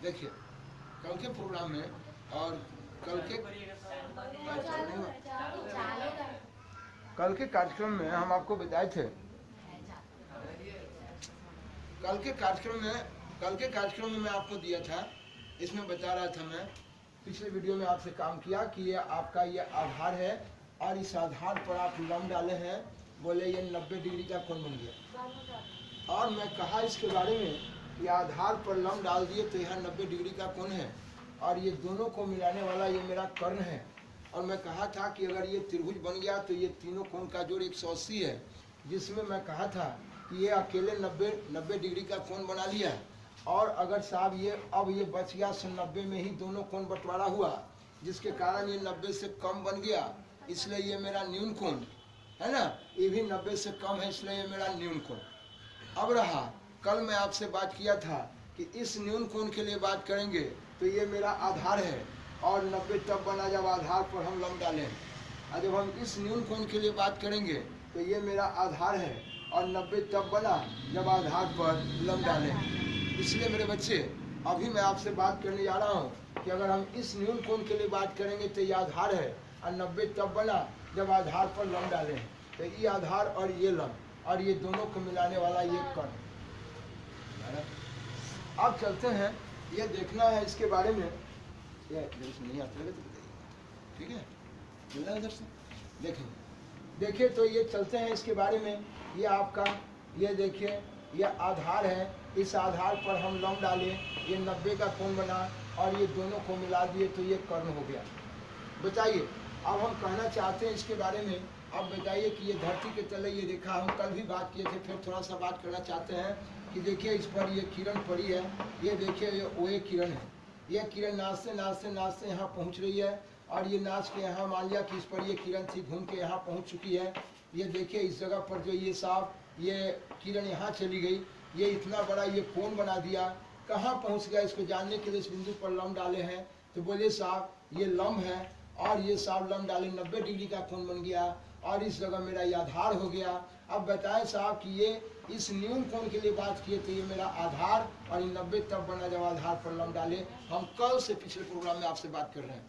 देखिए कल के प्रोग्राम में और कल के कार्यक्रम में हम आपको बताए थे, कल के कार्यक्रम में मैं आपको दिया था, इसमें बता रहा था मैं, पिछले वीडियो में आपसे काम किया कि ये आपका ये आधार है और इस आधार पर आप लंब डाले हैं, बोले ये 90 डिग्री का कोण बन गया। और मैं कहा इसके बारे में कि आधार पर लंब डाल दिए तो यहाँ 90 डिग्री का कोण है और ये दोनों को मिलाने वाला ये मेरा कर्ण है। और मैं कहा था कि अगर ये त्रिभुज बन गया तो ये तीनों कोण का जोड़ 180 है, जिसमें मैं कहा था कि ये अकेले 90 डिग्री का कोण बना लिया। और अगर साहब ये अब ये बच गया 90 में ही दोनों कोण बंटवारा हुआ, जिसके कारण ये 90 से कम बन गया, इसलिए ये मेरा न्यून कोण है ना, ये भी 90 से कम है, इसलिए ये मेरा न्यून कोण। अब रहा, कल मैं आपसे बात किया था कि इस न्यून कोण के लिए बात करेंगे तो ये मेरा आधार है और 90 तब बना जब आधार पर हम लंब डालें। और जब हम इस न्यून कोण के लिए बात करेंगे तो ये मेरा आधार है और 90 तब बना जब आधार पर लंब डालें। इसलिए मेरे बच्चे अभी मैं आपसे बात करने जा रहा हूँ कि अगर हम इस न्यून कोण के लिए बात करेंगे तो ये आधार है और 90 तब बना जब आधार पर लंब डालें। तो ये आधार और ये लंब और ये दोनों को मिलाने वाला ये कर्ण। अब चलते हैं, ये देखना है इसके बारे में, ये नहीं आता है तो बताइए, ठीक है, मिला इधर से देखेंगे। देखिए तो ये चलते हैं इसके बारे में, ये आपका ये देखिए ये आधार है, इस आधार पर हम लंब डालें, ये 90 का कोण बना और ये दोनों को मिला दिए तो ये कर्ण हो गया। बताइए अब हम कहना चाहते हैं इसके बारे में, अब बताइए कि ये धरती के तले ये रेखा, हम कल भी बात किए थे, फिर थोड़ा सा बात करना चाहते हैं कि देखिए इस पर ये किरण पड़ी है, ये देखिए ये OA किरण है, ये किरण नाचते नाचते नाचते यहाँ पहुँच रही है और ये नाच के यहाँ मान लिया कि इस पर ये किरण थी, घूम के यहाँ पहुँच चुकी है। ये देखिए इस जगह पर जो ये साहब ये किरण यहाँ चली गई, ये इतना बड़ा ये कोण बना दिया, कहाँ पहुँच गया इसको जानने के लिए इस बिंदु पर लंब डाले हैं। तो बोले साहब ये लंब है और ये साहब लंब डाले 90 डिग्री का कोण बन गया और इस जगह मेरा ये आधार हो गया। अब बताएं साहब कि ये इस न्यून कोण के लिए बात किए तो ये मेरा आधार और ये 90 तब बना जब आधार पर लंब डाले। हम कल से पिछले प्रोग्राम में आपसे बात कर रहे हैं।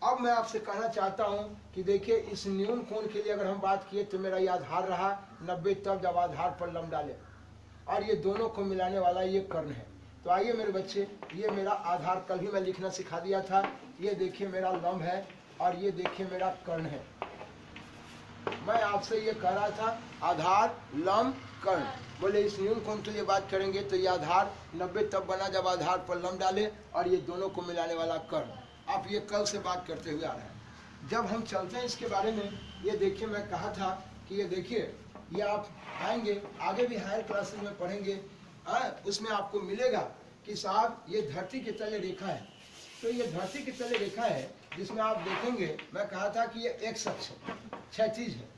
अब मैं आपसे कहना चाहता हूं कि देखिए इस न्यून कोण के लिए अगर हम बात किए तो मेरा ये आधार रहा 90 तब जब आधार पर लंब डाले और ये दोनों को मिलाने वाला ये कर्ण है। तो आइए मेरे बच्चे, ये मेरा आधार कल ही मैं लिखना सिखा दिया था, ये देखिए मेरा लंब है और ये देखिए मेरा कर्ण है। मैं आपसे ये कह रहा था आधार लंब कर्ण, बोले इस न्यून कोण के लिए बात करेंगे तो ये आधार 90 तब बना जब आधार पर लंब डाले और ये दोनों को मिलाने वाला कर्ण। आप ये कल से बात करते हुए आ रहे हैं। जब हम चलते हैं इसके बारे में, ये देखिए मैं कहा था कि ये देखिए ये आप आएंगे आगे भी हायर क्लासेस में पढ़ेंगे, उसमें आपको मिलेगा कि साहब ये धरती के तले रेखा है। तो ये धरती के तले रेखा है जिसमें आप देखेंगे, मैं कहा था कि ये एक अक्ष है, क्षैतिज है,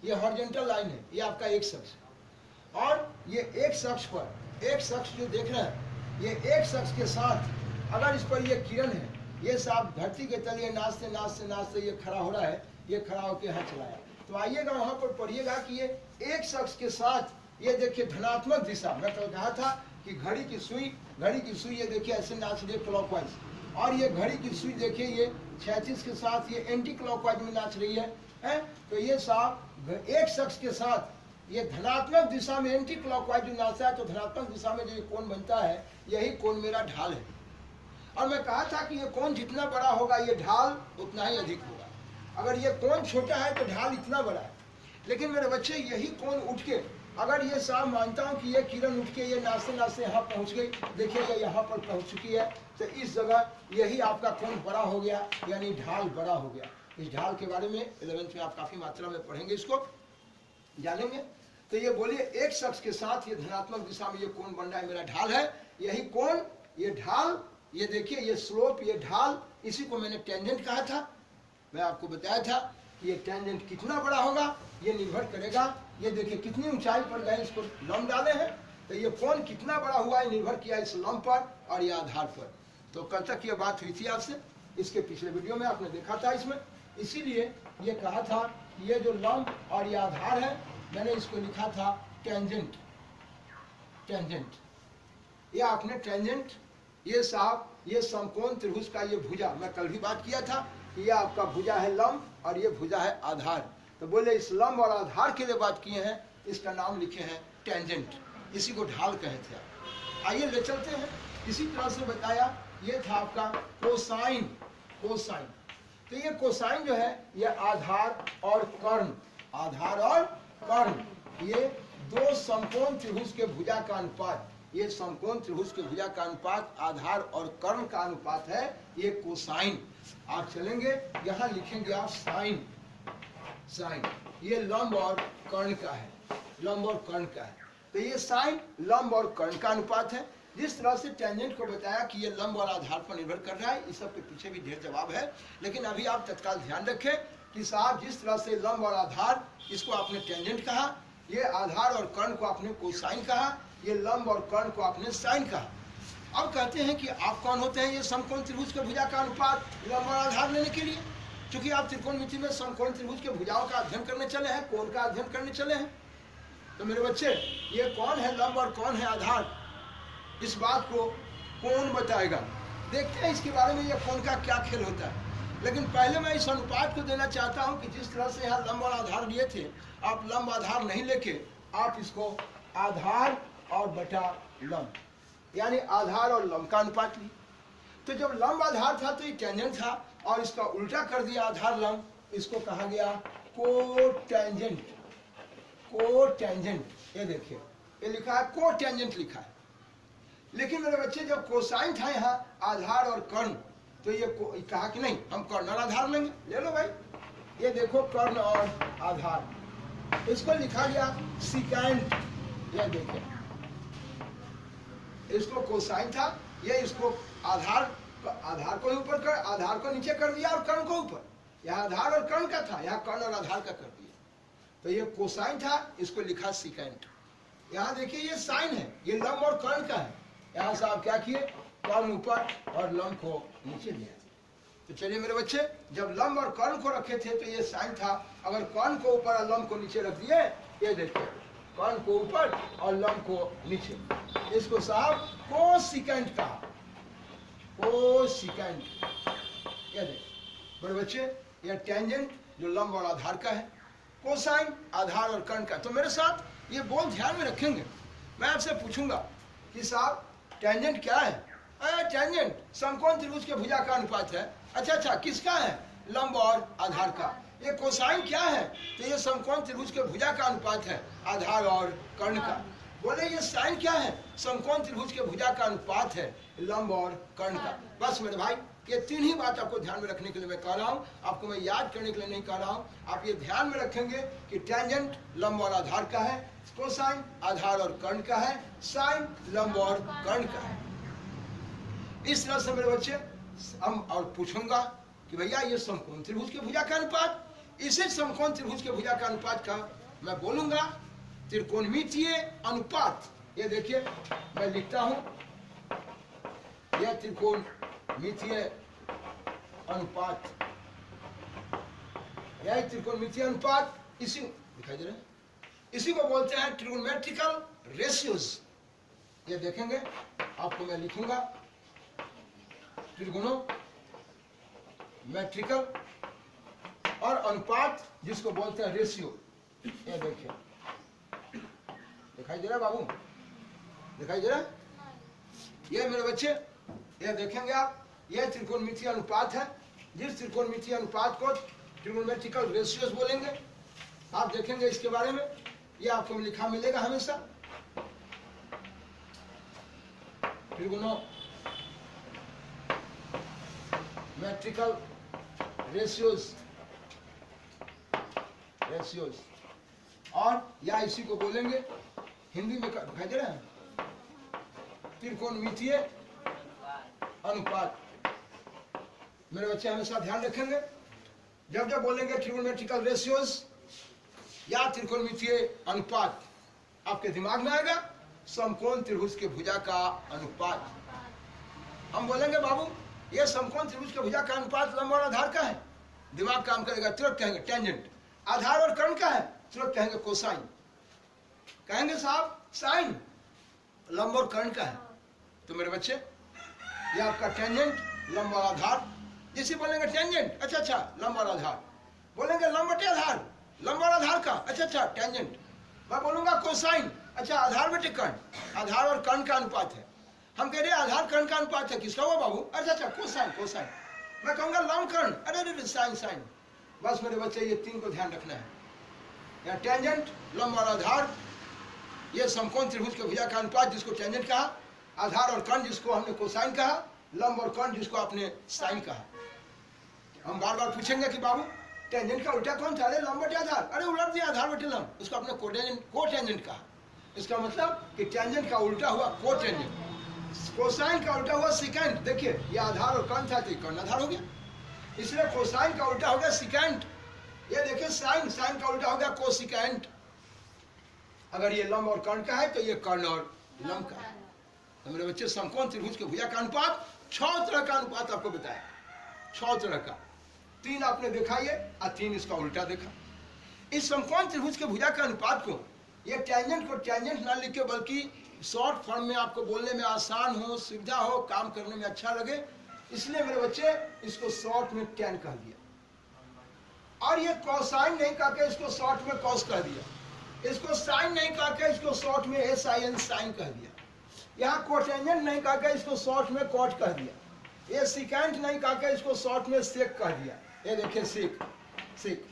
ये हॉरिजॉन्टल लाइन है, ये आपका एक अक्ष। और ये एक अक्ष पर एक अक्ष जो देख रहे हैं, ये एक अक्ष के साथ अगर इस पर ये किरण है, ये साहब धरती के तले नाचते नाचते नाचते ये खड़ा हो रहा है, ये खड़ा होकर यहाँ चलाया। तो आइएगा वहां पर पढ़िएगा कि ये एक शख्स के साथ ये देखिए धनात्मक दिशा, मैं कल कहा था कि घड़ी की सुई ये देखिए ऐसे नाच रही है क्लॉकवाइज, और ये घड़ी की सुई देखिए ये 36 के साथ ये एंटी क्लॉकवाइज में नाच रही है। तो ये साहब एक शख्स के साथ ये धनात्मक दिशा में एंटी क्लॉकवाइज जो नाचता है, तो धनात्मक दिशा में जो ये कोण बनता है, यही कोण मेरा ढाल है। और मैं कहा था कि ये कोण जितना बड़ा होगा ये ढाल उतना ही अधिक होगा। अगर ये कोण छोटा है तो ढाल इतना बड़ा है। लेकिन मेरे बच्चे यही कोण उठ के, अगर ये साहब मानता हूँ कि ये किरण उठ के ये नाचते नाचते यहाँ पहुँच गई, देखिए ये यहाँ पर पहुँच चुकी है, तो इस जगह यही आपका कोण बड़ा हो गया, यानी ढाल बड़ा हो गया। इस ढाल के बारे में 11th में आप काफ़ी मात्रा में पढ़ेंगे, इसको जानेंगे। तो ये बोलिए एक शख्स के साथ ये धनात्मक दिशा में ये कोण बन रहा है, मेरा ढाल है। यही कोण, ये ढाल, ये देखिए ये स्लोप, ये ढाल, इसी को मैंने टेंजेंट कहा था। मैं आपको बताया था कि ये टेंजेंट कितना बड़ा होगा ये निर्भर करेगा, ये देखिए कितनी ऊंचाई पर गए, इसको लंब डाले हैं, तो ये कोण कितना बड़ा हुआ है निर्भर किया इस लंब पर और ये आधार पर। तो कल तक ये बात हुई थी आपसे, इसके पिछले वीडियो में आपने देखा था इसमें। इसीलिए ये कहा था कि ये जो लंब और ये आधार है, मैंने इसको लिखा था टेंजेंट। टेंजेंट, ये आपने टेंजेंट ये साहब ये समकोण त्रिभुज का ये भुजा, मैं कल भी बात किया था कि ये आपका भुजा है लंब और ये भुजा है आधार। तो बोले इस लंब और आधार के लिए बात किए हैं, इसका नाम लिखे हैं टेंजेंट, इसी को ढाल कहे थे। आइए ले चलते हैं। इसी तरह से बताया ये था आपका कोसाइन। कोसाइन तो ये कोसाइन जो है ये आधार और कर्ण, आधार और कर्ण ये दो समकोण त्रिभुज के भुजा का अनुपात, ये समकोण त्रिभुज के भुजा का अनुपात आधार और कर्ण का अनुपात है ये कोसाइन। आप चलेंगे यहाँ लिखेंगे आप साइन, साइन ये लंब और कर्ण का है, लंब और कर्ण का है। तो ये साइन लंब और कर्ण का अनुपात है। जिस तरह से टेंजेंट को बताया कि ये लंब और आधार पर निर्भर कर रहा है, इस सब के पीछे भी ढेर जवाब है, लेकिन अभी आप तत्काल ध्यान रखें कि साहब जिस तरह से लंब और आधार इसको आपने टेंजेंट कहा, ये आधार और कर्ण को आपने कोसाइन कहा, ये लंब और कर्ण को आपने साइन कहा। अब कहते हैं कि आप कौन होते हैं ये समकोण त्रिभुज के भुजा का अनुपात लंब और आधार लेने के लिए, क्योंकि आप त्रिकोणमिति में समकोण त्रिभुज के भुजाओं का अध्ययन करने चले हैं, कोण का अध्ययन करने चले हैं। तो मेरे बच्चे ये कौन है लंब और कौन है आधार, इस बात को कौन बताएगा। देखते हैं इसके बारे में ये कौन का क्या खेल होता है। लेकिन पहले मैं इस अनुपात को देना चाहता हूं कि जिस तरह से यहाँ लंब और आधार लिए थे, आप लंब आधार नहीं लेके आप इसको आधार और बटा लंब यानी आधार और लंब का अनुपात ली। तो जब लंब आधार था तो ये टेंजेंट था, और इसका उल्टा कर दिया आधार लंब, इसको कहा गया कोटेंजेंट। कोटेंजेंट ये देखिए ये लिखा है कोटेंजेंट लिखा है। लेकिन मेरे बच्चे जब कोसाइन था यहाँ आधार और कर्ण, तो ये कहा कि नहीं हम कर्ण और आधार लेंगे। ले लो भाई, ये देखो कर्ण और आधार, इसको लिखा गया सिकेंट। ये देखिए इसको कोसाइन था, ये इसको आधार को ऊपर कर, आधार को नीचे कर दिया और कर्ण को ऊपर। यहाँ आधार और कर्ण का था, यहाँ कर्ण और आधार का कर दिया। तो ये कोसाइन था, इसको लिखा सिकेंट। यहाँ देखिए ये साइन है, ये लंब और कर्ण का है। यहाँ से आप क्या किए, कर्ण ऊपर और लंब को नीचे लिया। तो चलिए मेरे बच्चे, जब लंब और कर्ण को रखे थे तो ये साइन था, अगर कर्ण को ऊपर और लंब को नीचे रख दिए, ये देखिए कर्ण को ऊपर और लंब को नीचे, इसको साहब कोसिकेंट कहा, कोसिकेंट। ये देखिए मेरे बच्चे ये टेंजेंट जो लंब और आधार का है, कोसाइन आधार और कर्ण का। तो मेरे साथ ये बोल ध्यान में रखेंगे। मैं आपसे पूछूंगा कि साहब टेंजेंट क्या है? टेंजेंट समकोण त्रिभुज के भुजा का अनुपात है। अच्छा किसका है? लंब और आधार का। ये कोसाइन क्या है? तो ये समकोण त्रिभुज के भुजा का अनुपात है आधार और कर्ण का। बोले ये साइन क्या है? समकोण त्रिभुज के भुजा का अनुपात है लंब और कर्ण का। बस मेरे भाई ये तीन ही बात आपको ध्यान में रखने के लिए मैं कह रहा हूँ, आपको मैं याद करने के लिए नहीं कह रहा हूँ। आप ये ध्यान में रखेंगे कि टेंजेंट लंब और आधार का है, कोसाइन आधार और कर्ण का है, साइन लंब और कर्ण का है। इस तरह से मेरे बच्चे हम और पूछूंगा कि भैया ये समकोण त्रिभुज के भुजा का अनुपात, इसे समकोण त्रिभुज के भुजा का अनुपात का मैं बोलूंगा त्रिकोणमितीय अनुपात। ये देखिए मैं लिखता हूं, यह त्रिकोणमितीय अनुपात, यह त्रिकोणमितीय अनुपात, इसी दिखाई दे रहा है, इसी को बोलते हैं ट्रिगोनोमेट्रिकल रेशियोज। ये देखेंगे आपको मैं लिखूंगा ट्रिगोनोमेट्रिकल और अनुपात जिसको बोलते हैं रेशियो। ये देखिए दिखाई दे रहा है बाबू, दिखाई दे रहा है? ये मेरे बच्चे ये देखेंगे आप, ये त्रिकोणमितीय अनुपात है। जिस त्रिकोणमितीय अनुपात को ट्रिगोनोमेट्रिकल रेशियोज बोलेंगे, आप देखेंगे इसके बारे में, ये आपको लिखा मिलेगा हमेशा ट्रिगोनोमेट्रिकल रेशियोज, और या इसी को बोलेंगे हिंदी में दिखाई दे रहा है त्रिकोणमितीय अनुपात। मेरे बच्चे हमेशा ध्यान रखेंगे, जब जब बोलेंगे ट्रिगोनोमेट्रिकल रेशियोज या त्रिकोणमितीय अनुपात, आपके दिमाग में आएगा समकोण त्रिभुज के भुजा का अनुपात। हम बोलेंगे बाबू ये समकोण त्रिभुज के भुजा का अनुपात लंब और आधार का है, दिमाग काम करेगा, तुरंत कहेंगे टेंजेंट। आधार और कर्ण का है, तुरंत कहेंगे कोसाइन। कहेंगे साहब साइन लंब और कर्ण का है। तो मेरे बच्चे ये आपका टेंजेंट, लंब और आधार। जैसे बोलेंगे टेंजेंट, अच्छा लंब और आधार। बोलेंगे लंब बटे आधार, लंब और आधार का, अच्छा टेंजेंट। मैं बोलूंगा कोसाइन, अच्छा आधार बटे कर्ण, आधार और कर्ण का अनुपात है। हम कह रहे हैं आधार कर्ण का अनुपात है, किसका हुआ बाबू? अच्छा कोसाइन। मैं कहूंगा लंब कर्ण, अरे साइन। बस मेरे बच्चे ये तीन को ध्यान रखना है। या टेंजेंट, लंब और आधार, ये समकोण त्रिभुज के भुजा का अनुपात जिसको टेंजेंट कहा, आधार और कर्ण जिसको हमने कोसाइन कहा, लंब और कर्ण जिसको आपने साइन कहा। हम बार बार पूछेंगे कि बाबू टेंजेंट का उल्टा कौन था? अरे लंब बटे आधार, अरे उलट दिया आधार बटे लंब, उसको आपने कोटेंजेंट कहा। इसका मतलब कि टेंजेंट का उल्टा हुआ कोटेंजेंट, कोसाइन का उल्टा हुआ सिकेंट। देखिए ये आधार और कर्ण था तो कर्ण आधार हो गया, इसलिए कोसाइन का उल्टा हो गया सिकेंट। ये देखिए साइन का उल्टा हो गया कोसिकेंट। अगर ये लंब और कर्ण का है तो ये कर्ण और लंब का है। तो मेरे बच्चे समकोण त्रिभुज के भुजा का अनुपात 6 तरह का अनुपात आपको बताया, 6 तरह का। 3 आपने देखा ये, और 3 इसका उल्टा देखा। इस समकोण त्रिभुज के भुजा का अनुपात को, ये टेंजेंट को टेंजेंट ना लिखे बल्कि शॉर्ट फॉर्म में आपको बोलने में आसान हो, सुविधा हो, काम करने में अच्छा लगे, इसलिए मेरे बच्चे इसको शॉर्ट में टेन कह दिया। और ये कोसाइन नहीं कह के इसको शॉर्ट में कॉस कह दिया, इसको साइन नहीं कह के इसको शॉर्ट में SIN साइन कह दिया। यहाँ कोटेंजेंट नहीं कह के इसको शॉर्ट में कॉट कह दिया। ये सिकेंट नहीं कह के इसको शॉर्ट में सेक कह दिया। ये देखिए सेक।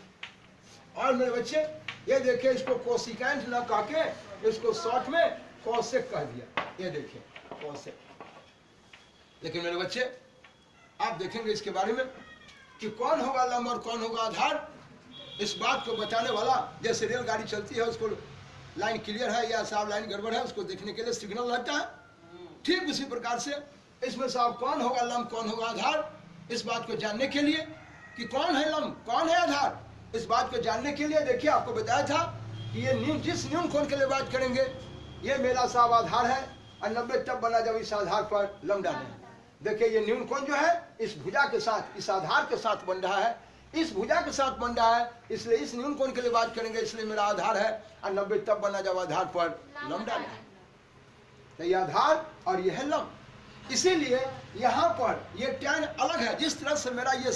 और मेरे बच्चे ये देखिए इसको कोसिकेंट ना कह के इसको शॉर्ट में कोसेक कह दिया। ये देखिए कोसेक। लेकिन मेरे बच्चे आप देखेंगे इसके बारे में कि कौन होगा लंब और कौन होगा आधार, इस बात को बताने वाला, जैसे रेलगाड़ी चलती है उसको लाइन क्लियर है या साहब लाइन गड़बड़ है उसको देखने के लिए सिग्नल लगता है, ठीक उसी प्रकार से इसमें साहब कौन होगा लंब कौन होगा आधार, इस बात को जानने के लिए कि कौन है लंब कौन है आधार, इस बात को जानने के लिए देखिए आपको बताया था कि ये जिस न्यून कोण के लिए बात करेंगे, ये मेरा साहब आधार है और 90 तब बना जब इस आधार पर लंब डालें। देखिए ये न्यून कोण जो है इस भुजा के साथ, इस आधार के साथ बन रहा है, इस भुजा के साथ बन रहा है, इसलिए इस न्यून कोण के लिए बात करेंगे, इसलिए मेरा आधार है और 90 तब बना जब आधार पर लंब डालें। तो ये आधार और ये है लंब, इसीलिए यहाँ पर ये टैन अलग है। जिस तरह से मेरा ये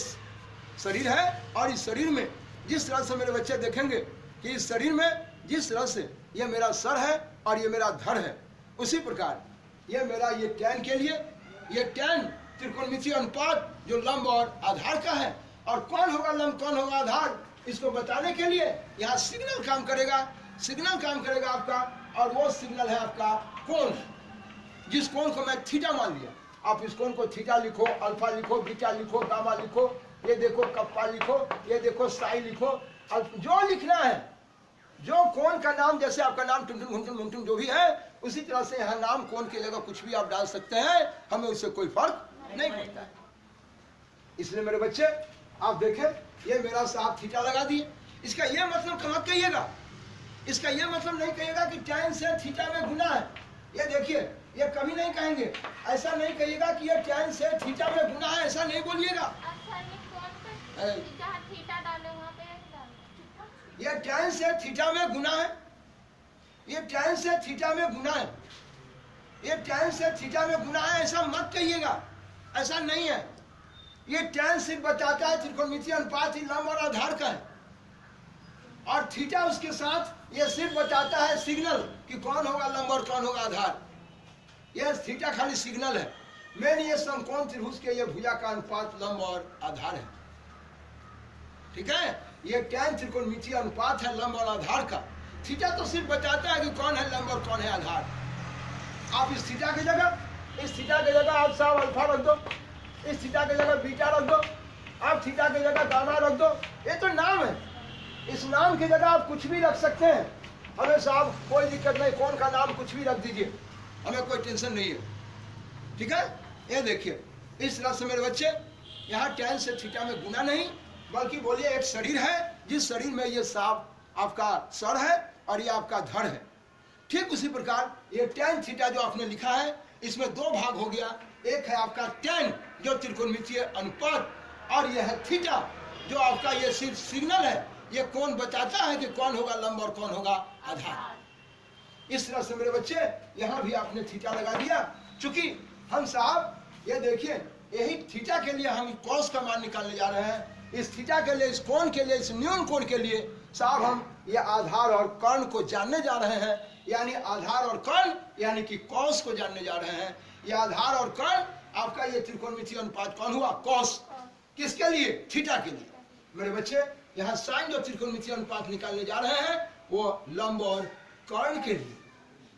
शरीर है और इस शरीर में जिस तरह से मेरे बच्चे देखेंगे कि इस शरीर में जिस तरह से ये मेरा सर है और ये मेरा धड़ है, उसी प्रकार ये मेरा ये टैन के लिए ये टैन त्रिकोणमितीय अनुपात जो लंब और आधार का है, और कौन होगा लंब कौन होगा आधार, इसको बताने के लिए यहाँ सिग्नल काम करेगा, सिग्नल काम करेगा आपका, और वो सिग्नल है आपका कोण, जिस कोण को मैं थीटा मान लिया। आप इस कोण को थीटा लिखो, अल्फा लिखो, बीटा लिखो, गामा लिखो, ये देखो कप्पा लिखो, ये देखो साई लिखो, जो लिखना है, जो कोण का नाम, जैसे आपका नाम टुनटुन घुमटुन मुमटुन जो भी है, उसी तरह से यहाँ नाम कोण की जगह कुछ भी आप डाल सकते हैं, हमें उससे कोई फर्क नहीं पड़ता है। इसलिए मेरे बच्चे आप देखें ये मेरा साहब थीटा लगा दिए, इसका ये मतलब मत कहिएगा, इसका ये मतलब नहीं कहिएगा कि टैन से थीटा में गुना है। ये देखिए ये कभी नहीं कहेंगे, ऐसा नहीं कहिएगा कि ये टैन से थीटा में गुना है, ऐसा नहीं बोलिएगा। ये टैन से थीटा में गुना है, ये टैन से थीटा में गुना है, ये टैन से थीटा में गुना है, ऐसा मत कहिएगा, ऐसा नहीं है। ये टैन सिर्फ बताता है त्रिकोणमितीय अनुपात ही लंब और आधार का है, और थीटा उसके साथ ये सिर्फ बताता है सिग्नल कि कौन होगा लंब और कौन होगा आधार। ये थीटा खाली सिग्नल है, मेन ये समकोण त्रिभुज के ये भुजा का अनुपात लंब और आधार है, ठीक है। ये टैन त्रिकोणमितीय अनुपात है लंब और आधार का, थीटा तो सिर्फ बताता है कि कौन है लंब और कौन है आधार। आप इस थीटा की जगह, इस थीटा की जगह आप साहब अल्फा रख दो, इस थीटा की जगह बीटा रख दो, आप थीटा की जगह गामा रख दो, ये तो नाम है, इस नाम की जगह आप कुछ भी रख सकते हैं, हमें साहब कोई दिक्कत नहीं, कौन का नाम कुछ भी रख दीजिए, हमें कोई टेंशन नहीं है, ठीक है। ये देखिए इस तरह से मेरे बच्चे यहाँ टैन से थीटा में गुना नहीं, बल्कि बोलिए एक शरीर है, जिस शरीर में ये साहब आपका सर है और ये आपका धड़ है, ठीक उसी प्रकार ये टैन थीटा जो आपने लिखा है, इसमें दो भाग हो गया, एक है आपका टैन जो त्रिकोणमितीय अनुपात, और यह है थीटा जो आपका ये सिर्फ सिग्नल है, ये कोण बताता है कि कौन होगा लंब और कौन होगा आधार। इस तरह से मेरे बच्चे यहाँ भी आपने थीटा लगा दिया, चूंकि हम साहब ये देखिए यही थीटा के लिए हम कॉस का मान निकालने जा रहे हैं। इस थीटा के लिए, इस कोण के लिए, इस न्यून कोण के लिए साहब हम ये आधार और कर्ण को जानने जा रहे हैं। यानी आधार और कर्ण यानी कि कॉस को जानने जा रहे हैं। ये आधार और कर्ण आपका ये त्रिकोणमितीय अनुपात कौन हुआ? कॉस। किसके लिए? थीटा के लिए। मेरे बच्चे यहाँ साइन जो त्रिकोणमितीय अनुपात निकालने जा रहे हैं वो लंब और कर्ण के लिए।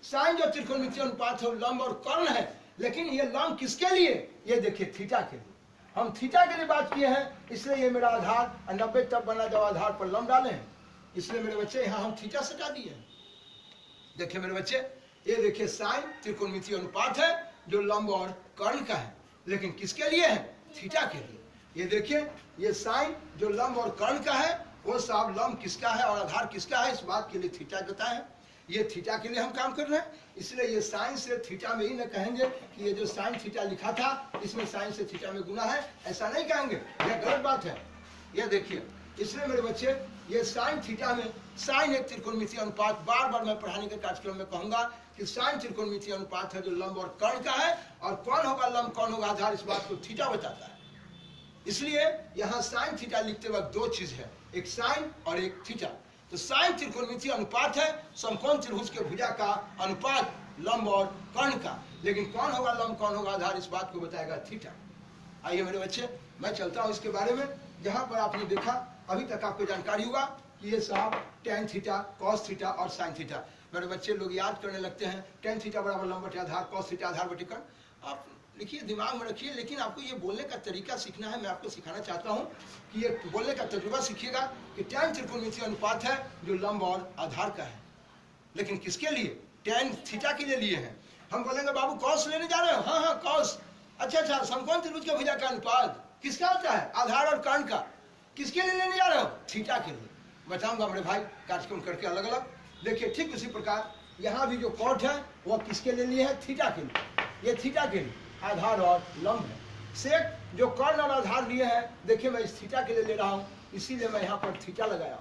साइन जो त्रिकोणमितीय अनुपात है लंब और कर्ण है, लेकिन ये लंब किसके लिए? ये देखिए थीटा के लिए। हम थीटा के लिए बात किए हैं, इसलिए ये मेरा आधार 90 तब बना जब आधार पर लंब डाले हैं। इसलिए मेरे बच्चे यहाँ हम थीटा सटा दिए हैं। देखिए मेरे बच्चे, ये देखिए साइन त्रिकोणमितीय अनुपात है जो लंब और कर्ण का है, लेकिन किसके लिए है? थीटा के लिए। ये देखिए ये साइन जो लंब और कर्ण का है वो साहब लंब किसका है और आधार किसका है, इस बात के लिए थीटा देता है। ये थीटा के लिए हम काम कर रहे हैं, इसलिए ये साइन से थीटा में ही न कहेंगे कि ये जो साइन थीटा लिखा था इसमें साइन से थीटा में गुना है, ऐसा नहीं कहेंगे, यह गलत बात है। ये देखिए, इसलिए मेरे बच्चे ये साइन थीटा में साइन एक त्रिकोणमितीय अनुपात, बार बार मैं पढ़ाने के कार्यक्रम में कहूंगा कि साइन त्रिकोणमितीय अनुपात है जो लंब और कर्ण का है, और कौन होगा लंब कौन होगा आधार, इस बात को थीटा बताता है। इसलिए यहाँ साइन थीटा लिखते वक्त दो चीज है, एक साइन और एक थीटा। तो साइन त्रिकोणमितीय अनुपात है समकोण त्रिभुज के भुजा का अनुपात लंब और कर्ण का, लेकिन कौन होगा लंब कौन होगा आधार, इस बात को बताएगा थीटा। आइए मेरे बच्चे मैं चलता हूँ इसके बारे में। जहाँ पर आपने देखा अभी तक आपको जानकारी होगा कि ये साहब टेन थीटा, कॉस थीटा और साइन थीटा। मेरे बच्चे लोग याद करने लगते हैं टेन थीटा बराबर लंब बटे आधार, कॉस थीटा आधार बटे कर्ण। आप लिखिए, दिमाग में रखिए, लेकिन आपको ये बोलने का तरीका सीखना है। मैं आपको सिखाना चाहता हूँ कि ये बोलने का तजुर्बा सीखिएगा कि टेन त्रिकोणमितीय अनुपात है जो लंब और आधार का है, लेकिन किसके लिए? टेन थीटा के लिए हैं। हम बोलेंगे बाबू कॉस लेने जा रहे हो? हाँ हाँ कॉस। अच्छा, समकोण त्रिभुज के भुजा का अनुपात किसका होता है? आधार और कर्ण का। किसके लिए लेने जा रहे हो? थीटा के लिए। बताऊंगा मेरे भाई कार्यक्रम करके अलग अलग। देखिए ठीक उसी प्रकार यहाँ भी जो कॉट है वह किसके लिए लिए है? थीटा के लिए। ये थीटा के लिए आधार और लंब है। सेक जो कर्ण और आधार लिए हैं, देखिए मैं इस थीटा के लिए ले रहा हूँ, इसीलिए मैं यहाँ पर थीटा लगाया।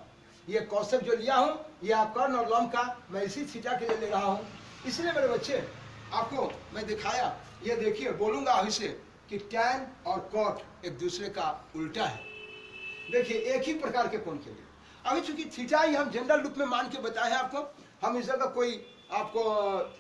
ये कौशक जो लिया हूँ यह कर्ण और लंब का मैं इसी थीटा के लिए ले रहा हूँ। इसलिए मेरे बच्चे आपको मैं दिखाया, ये देखिए बोलूंगा अभी से कि टैन और कॉट एक दूसरे का उल्टा है। देखिए एक ही प्रकार के कोण के लिए, अभी चूंकि थीटा ही हम जनरल रूप में मान के बताए हैं आपको, हम इस जगह कोई आपको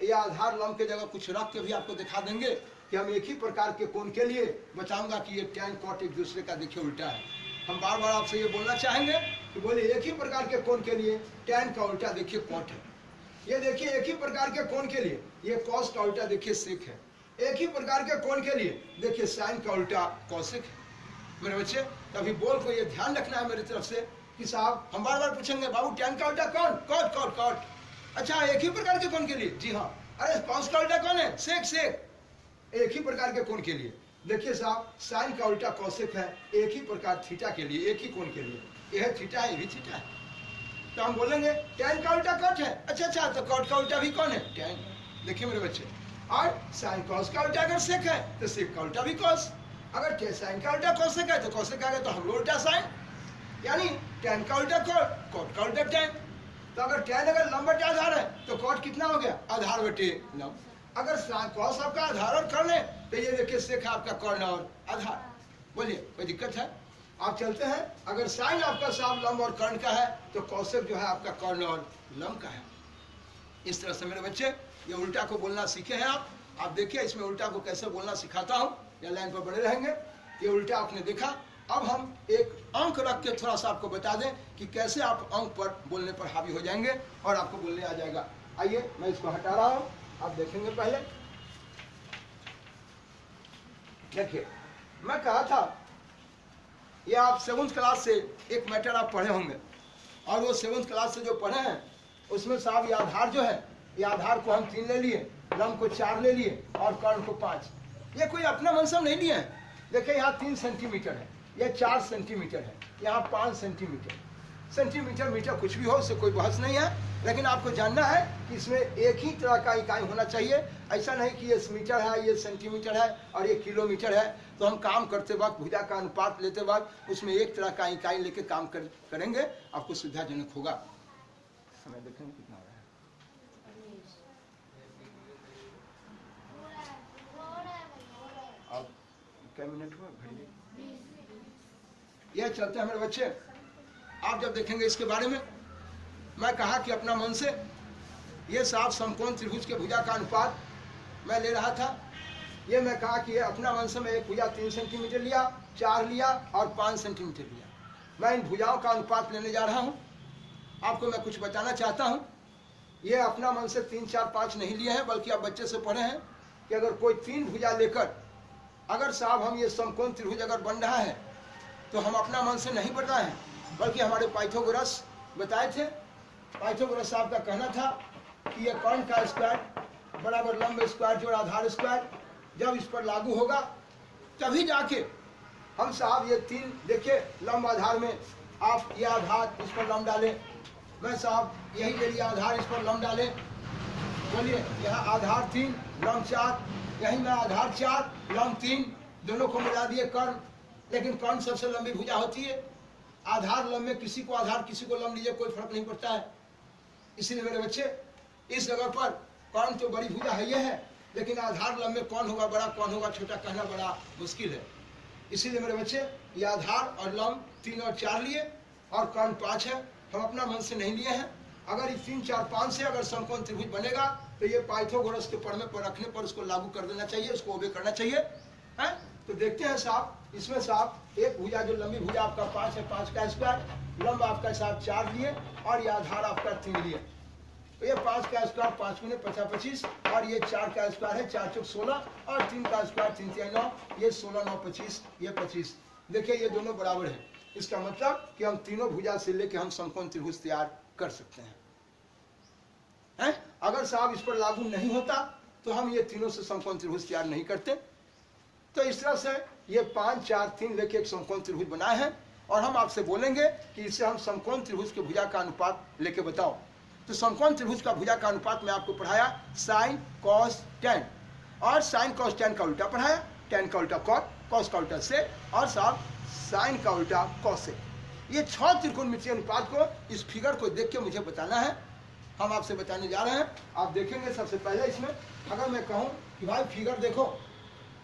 यह आधार लंब के जगह कुछ रख के भी आपको दिखा देंगे कि हम एक ही प्रकार के कोण के लिए बताऊंगा कि ये टैन कॉट एक दूसरे का देखिए उल्टा है। हम बार बार आपसे ये बोलना चाहेंगे कि बोले एक ही प्रकार के कोण के लिए टैन का उल्टा देखिए कॉट है। ये देखिए एक ही प्रकार के कोण के लिए ये कॉस का उल्टा देखिए सेक है। एक ही प्रकार के कोण के लिए देखिए साइन का उल्टा कॉसेक है। मेरे बच्चे कभी बोल को ये ध्यान रखना है मेरी तरफ से कि साहब हम बार बार पूछेंगे बाबू टैन का उल्टा कौन? Cot cot cot. अच्छा एक ही प्रकार के कोण के लिए? जी हाँ। अरे कॉस का उल्टा कौन है? सेक सेक। एक ही प्रकार के कोण के लिए देखिए साहब साइन का उल्टा कॉसेक है, एक ही प्रकार थीटा के लिए, एक ही कोण के लिए। यह थीटा है, ये भी थीटा है, तो हम बोलेंगे टैन का उल्टा कॉट है। अच्छा तो कॉट का उल्टा भी कौन है? टैन। देखिए मेरे बच्चे, और साइन कॉस का उल्टा अगर सेक है तो सेक का उल्टा भी कॉस। अगर साइन का उल्टा कॉसेक है तो कॉसेक आ गया तो हम उल्टा साइन, यानी टैन का उल्टा कॉट, कॉट का उल्टा टैन। तो अगर टैन अगर लंब बटे आधार है तो कॉट कितना हो गया? आधार बटे लंब। अगर कॉस आपका आधार और कर्ण है तो ये देखिए सेक आपका कर्ण और आधार। बोलिए कोई दिक्कत है? आप चलते हैं, अगर साइन आपका साफ लंब और कर्ण का है तो कौशिक जो है आपका कर्ण और लंब का है। इस तरह से मेरे बच्चे ये उल्टा को बोलना सीखे हैं आप देखिए इसमें उल्टा को कैसे बोलना सिखाता हूँ, या लाइन पर बने रहेंगे। ये उल्टा आपने देखा, अब हम एक अंक रख के थोड़ा सा आपको बता दें कि कैसे आप अंक पर बोलने पर हावी हो जाएंगे और आपको बोलने आ जाएगा। आइए मैं इसको हटा रहा हूँ, आप देखेंगे। पहले देखिए मैं कहा था ये आप 7th क्लास से एक मैटर आप पढ़े होंगे, और वो 7th क्लास से जो पढ़े हैं उसमें साहब ये आधार जो है, ये आधार को हम 3 ले लिए, लंब को 4 ले लिए और कर्ण को 5। ये कोई अपना मनसब नहीं लिए हैं। देखिए यहाँ 3 सेंटीमीटर है, ये 4 सेंटीमीटर है, यहाँ 5 सेंटीमीटर। सेंटीमीटर मीटर कुछ भी हो, उससे कोई बहस नहीं है, लेकिन आपको जानना है कि इसमें एक ही तरह का इकाई होना चाहिए। ऐसा नहीं कि ये मीटर है, ये सेंटीमीटर है और ये किलोमीटर है। तो हम काम करते वक्त भुजा का अनुपात लेते वक्त उसमें एक तरह का इकाई लेके काम करेंगे, आपको सुविधाजनक होगा। समय देखेंगे कितना हो रहा है। अब मिनट हुआ घड़ी? यह चलते हैं मेरे बच्चे। आप जब देखेंगे इसके बारे में, मैं कहा कि अपना मन से ये साफ समकोण त्रिभुज के भुजा का अनुपात मैं ले रहा था। ये मैं कहा कि ये अपना मन से मैं एक भुजा 3 सेंटीमीटर लिया, 4 लिया और 5 सेंटीमीटर लिया। मैं इन भुजाओं का अनुपात लेने जा रहा हूँ। आपको मैं कुछ बताना चाहता हूँ। ये अपना मन से 3, 4, 5 नहीं लिए हैं, बल्कि आप बच्चे से पढ़े हैं कि अगर कोई 3 भुजा लेकर अगर साहब हम ये समकोण त्रिभुज अगर बन रहा है तो हम अपना मन से नहीं बढ़ रहे हैं, बल्कि हमारे पाइथागोरस बताए थे। पाइथागोरस साहब का कहना था कि ये कर्ण का स्क्वायर बराबर लंब स्क्वायर जोड़ आधार स्क्वायर जब इस पर लागू होगा तभी जाके हम साहब ये 3 देखिए लंब आधार में आप ये आधार इस पर लंब डालें, मैं साहब यही ले लिया आधार इस पर लंब डालें, बोलिए यहाँ आधार 3 लंब 4, यही मैं आधार 4 लंब 3, दोनों को मिला दिए कर्ण। लेकिन कर्ण सबसे लंबी भुजा होती है। आधार लंब में किसी को आधार किसी को लंब लीजिए, कोई फर्क नहीं पड़ता है। इसीलिए मेरे बच्चे इस जगह पर कर्ण तो बड़ी भुजा है ये है, लेकिन आधार लंब में कौन होगा बड़ा कौन होगा छोटा कहना बड़ा मुश्किल है। इसीलिए मेरे बच्चे ये आधार और लंब 3 और 4 लिए और कर्ण 5 है। हम अपना मन से नहीं लिए हैं। अगर इस 3, 4, 5 से अगर समकोण त्रिभुज बनेगा तो ये पाइथागोरस के पढ़ने पर रखने पर उसको लागू कर देना चाहिए, उसको ओबे करना चाहिए है? तो देखते हैं साहब इसमें साहब एक भुजा जो लंबी भुजा आपका 5 है, 5 का स्क्वायर, लंब आपका साहब 4 लिए और ये आधार आपका 3 लिए। तो ये 5 का स्क्वायर 5 गुने 50 25 और ये 4 का स्क्वायर है 4 चौक 16 और 3 का स्क्वायर 3 3 9, ये 16 9 25, ये 25। देखिए ये दोनों बराबर है। इसका मतलब कि हम तीनों भुजा से लेके हम समकोण त्रिभुज तैयार कर सकते हैं। अगर साहब इस पर लागू नहीं होता तो हम ये तीनों से समकोण त्रिभुज तैयार नहीं करते। तो इस तरह से ये 5 4 3 लेके एक समकोण त्रिभुज बनाए हैं और हम आपसे बोलेंगे कि इसे हम समकोण त्रिभुज के भुजा का अनुपात लेके बताओ। तो समकोण त्रिभुज का भुजा का अनुपात में आपको पढ़ाया साइन कॉस टेन, और साइन कॉस टेन का उल्टा पढ़ाया, टेन का उल्टा कॉट, कॉस का उल्टा से, और साहब साइन का उल्टा कॉस से। ये 6 त्रिकोणमितीय अनुपात को इस फिगर को देख के मुझे बताना है। हम आपसे बताने जा रहे हैं। आप देखेंगे सबसे पहले इसमें अगर मैं कहूँ कि भाई फिगर देखो,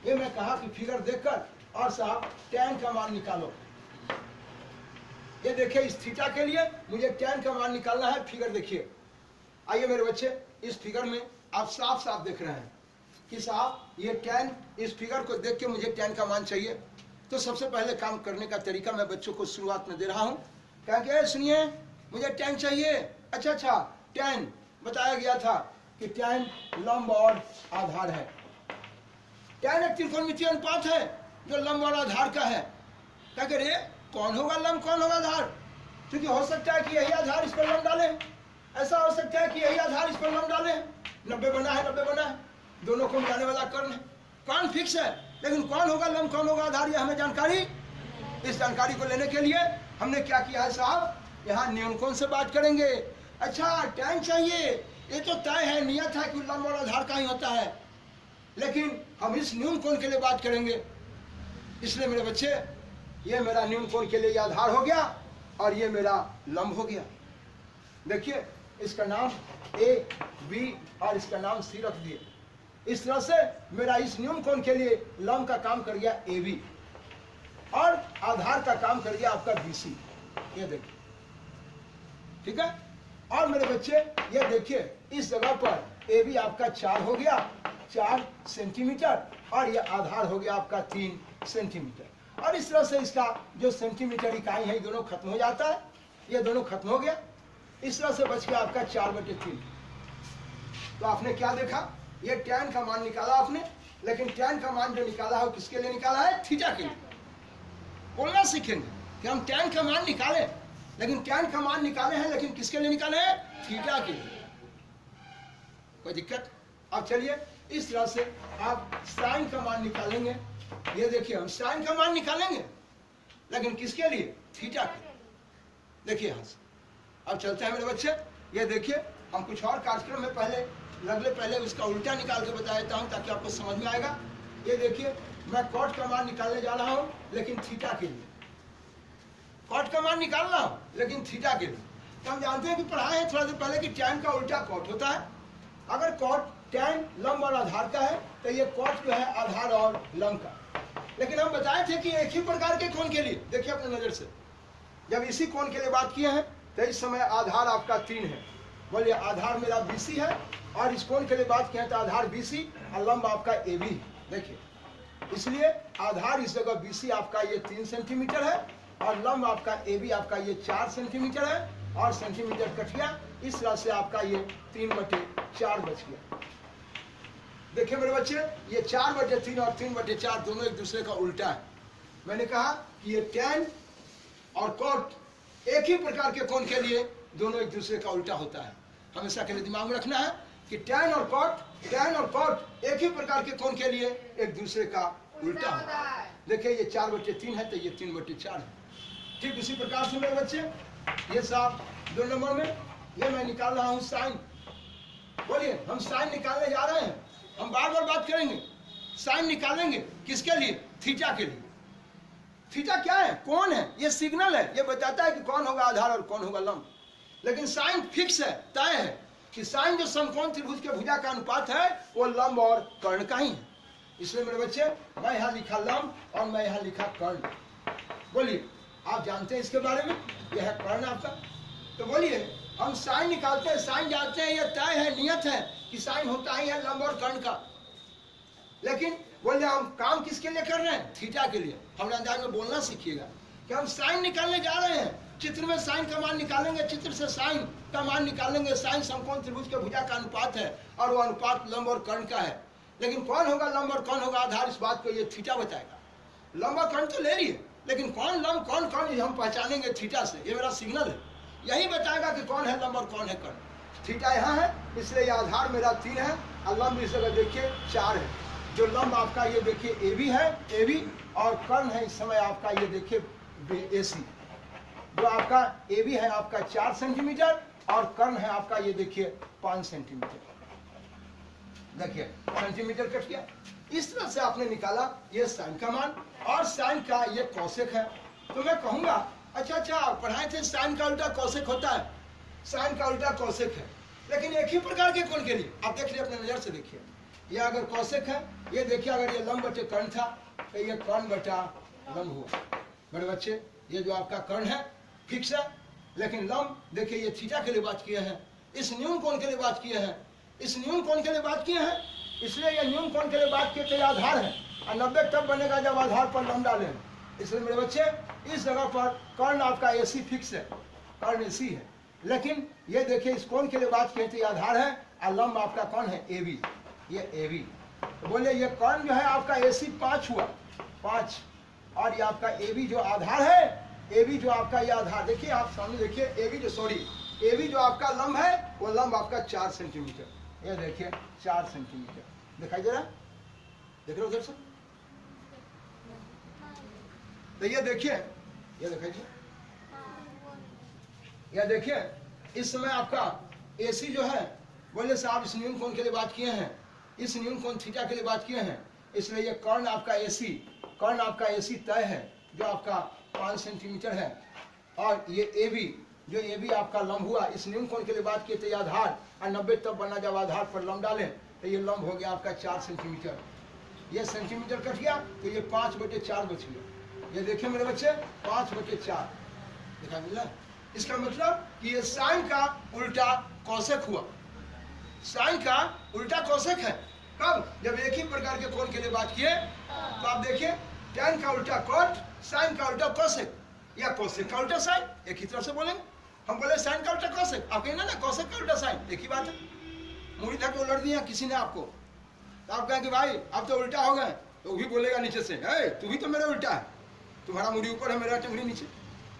ये मैं कहा कि फिगर देखकर और साहब tan का मान निकालो। ये देखिए इस थीटा के लिए मुझे tan का मान निकालना है। फिगर देखिए, आइए मेरे बच्चे इस फिगर में आप साफ साफ देख रहे हैं कि साहब ये tan, इस फिगर को देख के मुझे tan का मान चाहिए। तो सबसे पहले काम करने का तरीका मैं बच्चों को शुरुआत में दे रहा हूँ। क्या कि सुनिए मुझे tan चाहिए। अच्छा tan बताया गया था कि tan लंब और आधार है। tan एक त्रिकोणमितीय अनुपात है जो लंब और आधार का है। क्या कह रहे कौन होगा लंब कौन होगा आधार? क्योंकि हो सकता है कि यही आधार इस पर लंब डाले, ऐसा हो सकता है कि यही आधार इस पर लंब डाले। 90 बना है 90 बना है, दोनों को मिलाने वाला कर्ण है। कर्ण फिक्स है, लेकिन कौन होगा लंब कौन होगा आधार ये हमें जानकारी। इस जानकारी को लेने के लिए हमने क्या किया है साहब, यहाँ न्यूनकोण से बात करेंगे। अच्छा tan चाहिए, ये तो तय है नियत है कि लंब और आधार का ही होता है, लेकिन हम इस न्यूनकोण के लिए बात करेंगे। इसलिए मेरे बच्चे ये मेरा न्यूनकोण के लिए आधार हो गया और ये मेरा लंब हो गया। देखिए इसका नाम A B और इसका नाम C रख दिए। इस तरह से मेरा इस न्यूनकोण के लिए लंब का काम कर गया AB और आधार का काम कर गया आपका BC। ये देखिए ठीक है। और मेरे बच्चे ये देखिए इस जगह पर AB आपका 4 हो गया, 4 सेंटीमीटर, और ये आधार हो गया आपका 3 सेंटीमीटर। और इस तरह से इसका जो सेंटीमीटर इकाई है ये दोनों खत्म हो जाता है, ये दोनों खत्म हो गया। इस तरह से बच गया आपका 4/3। तो आपने क्या देखा, ये tan का मान निकाला आपने, लेकिन tan का मान जो निकाला है वो किसके लिए निकाला है? थीटा के लिए। बोलना सीखेंगे कि हम tan का मान निकाले, लेकिन tan का मान निकाले हैं, लेकिन किसके लिए निकाले हैं? थीटा के लिए। कोई दिक्कत? अब चलिए इस तरह से आप साइन का मान निकालेंगे। ये देखिए हम साइन का मान निकालेंगे, लेकिन किसके लिए? थीटा के लिए। देखिए यहाँ से अब चलते हैं मेरे बच्चे। ये देखिए हम कुछ और कार्यक्रम में पहले उसका उल्टा निकाल के बता देता हूँ ताकि आपको समझ में आएगा। ये देखिए मैं कॉट का मान निकालने जा रहा हूँ, लेकिन थीटा के लिए। कॉट का मान निकालना हो लेकिन थीटा के लिए। तो हम जानते हैं कि पढ़ाए हैं थोड़ा देर पहले कि tan का उल्टा कॉट होता है। अगर कॉट tan लंब और आधार का है तो ये कॉट जो है आधार और लंब का। लेकिन हम बताए थे कि एक ही प्रकार के कोण के लिए, देखिए अपने नजर से, जब इसी कोण के लिए बात किए हैं तो इस समय आधार आपका 3 है। बोलिए आधार मेरा BC है और इस कोण के लिए बात किया तो आधार BC और लंब आपका AB है। देखिए इसलिए आधार इस जगह BC आपका ये 3 सेंटीमीटर है और लंब आपका AB आपका ये 4 सेंटीमीटर है और सेंटीमीटर कट गया, इस तरह से आपका ये 3/4 बच गया। देखिए मेरे बच्चे, ये 4/3 और 3/4 दोनों एक दूसरे का उल्टा है। मैंने कहा कि ये टैन और कॉट एक ही प्रकार के कोण के लिए दोनों एक दूसरे का उल्टा होता है। हमेशा के लिए दिमाग में रखना है कि टैन और कॉट एक ही प्रकार के कोण के लिए एक दूसरे का उल्टा होता है। देखिए ये 4/3 है तो ये 3/4 है। ठीक इसी प्रकार से मेरे बच्चे, ये साहब 2 नंबर में ये मैं निकाल रहा हूँ साइन। बोलिए हम साइन निकालने जा रहे हैं, हम बार बार बात करेंगे। साइन निकालेंगे किसके लिए? थीटा के लिए। थीटा क्या है? कौन है? ये सिग्नल है, ये बताता है कि कौन होगा आधार और कौन होगा लंब। लेकिन साइन फिक्स है, तय है कि साइन जो समकोण त्रिभुज के भुजा का अनुपात है वो लंब और कर्ण का ही है। इसलिए मेरे बच्चे मैं यहाँ लिखा लंब और मैं यहाँ लिखा कर्ण। बोलिए आप जानते हैं इसके बारे में, यह है कर्ण आपका। तो बोलिए हम साइन निकालते हैं, साइन जानते हैं, यह तय है, नियत है कि साइन होता ही है लंब और कर्ण का। लेकिन बोलिए हम काम किसके लिए कर रहे हैं? थीटा के लिए। हमारे अंदाज में बोलना सीखिएगा कि हम साइन निकालने जा रहे हैं। चित्र में साइन का मान निकालेंगे, चित्र से साइन का मान निकालेंगे। साइन समकोण त्रिभुज के भुजा का अनुपात है और वो अनुपात लंब और कर्ण का है। लेकिन कौन होगा लंब और कौन होगा आधार, इस बात को ये थीटा बताएगा। लंब और कर्ण तो ले रही है, लेकिन कौन लंब कौन कर्ण हम पहचानेंगे थीटा से। ये मेरा सिग्नल है, यही बताएगा कि कौन है लंब और कौन है कर्ण। थीटा यहाँ है, इसलिए यह आधार मेरा 3 है और लंब इस जगह देखिए 4 है। जो लंब आपका ये देखिए AB है, AB, और कर्ण है इस समय आपका ये देखिए AC। जो आपका AB है आपका 4 सेंटीमीटर और कर्ण है आपका ये देखिए 5 सेंटीमीटर। देखिए सेंटीमीटर कट गया। इस तरह से आपने निकाला ये साइन का मान और साइन का ये कौशिक है। तो मैं कहूंगा अच्छा पढ़ाए थे साइन का उल्टा कौशिक होता है, साइन का उल्टा कौशिक है, लेकिन एक ही प्रकार के कोण के लिए। आप देख लीजिए अपने नजर से, देखिए ये अगर कौशिक है, ये देखिए अगर ये लंब बटे कर्ण था तो ये कर्ण बटा लंब हुआ। बड़े बच्चे ये जो आपका कर्ण है फिक्स है, लेकिन लंब देखिए ये थीटा के लिए बात किए हैं, इस न्यून कोण के लिए बात किए हैं, इस न्यून कोण के लिए बात किए हैं, इसलिए ये न्यून कोण के लिए बात किए तो ये आधार है और 90 तब बनेगा जब आधार पर लंब डालें। इसलिए मेरे बच्चे इस जगह पर कर्ण आपका AC फिक्स है, कर्ण AC है। लेकिन ये देखिए इस कोण के लिए बात किए तो ये आधार है और लंब आपका कौन है? AB, ये AB। तो बोले ये कर्ण जो है आपका AC 5 हुआ, 5, और ये आपका AB जो आधार है, AB जो आपका ये आधार देखिए आप सामने देखिए, AB जो आपका लंब है वो लंब आपका 4 सेंटीमीटर। ये देखिए 4 सेंटीमीटर दिखाई दे रहा है, देख रहे हो उधर से? तो ये देखिए, ये दिखाइए, ये देखिए इस समय आपका AC जो है, बोले साहब इस न्यून कोण के लिए बात किए हैं, इस न्यून कोण थीटा के लिए बात किए हैं, इसलिए ये कर्ण आपका AC, कर्ण आपका AC तय है जो आपका 5 सेंटीमीटर है। और ये AB जो AB आपका लंब हुआ, इस न्यून कोण के लिए बात किए तो ये आधार और 90 तब बना जब आधार पर लंब डालें तो ये लंब हो गया आपका 4 सेंटीमीटर। ये सेंटीमीटर कट गया तो ये 5/4 बच गया। ये देखिए मेरे बच्चे 5/4 दिखा मिल रहा है। इसका मतलब कि ये साइन का उल्टा कौशिक हुआ, साइन का उल्टा कौशिक है। कब? जब एक ही प्रकार के कोण के लिए बात किए। तो आप देखिए टैन का उल्टा कॉट, साइन का उल्टा कौशिक, या कौशिक का उल्टा साइन, एक ही तरफ से बोलेंगे। हम बोले साइन का उल्टा कौशिक, आप कहेंगे ना कौशिक का उल्टा साइन, एक ही बात है। मुड़ी धक्के उलट दिया किसी ने आपको, तो आप कहेंगे भाई आप तो उल्टा हो गए, तो वो भी बोलेगा नीचे से, तू भी तो मेरा उल्टा है, तुम्हारा मुड़ी ऊपर है मेरा टंगड़ी नीचे,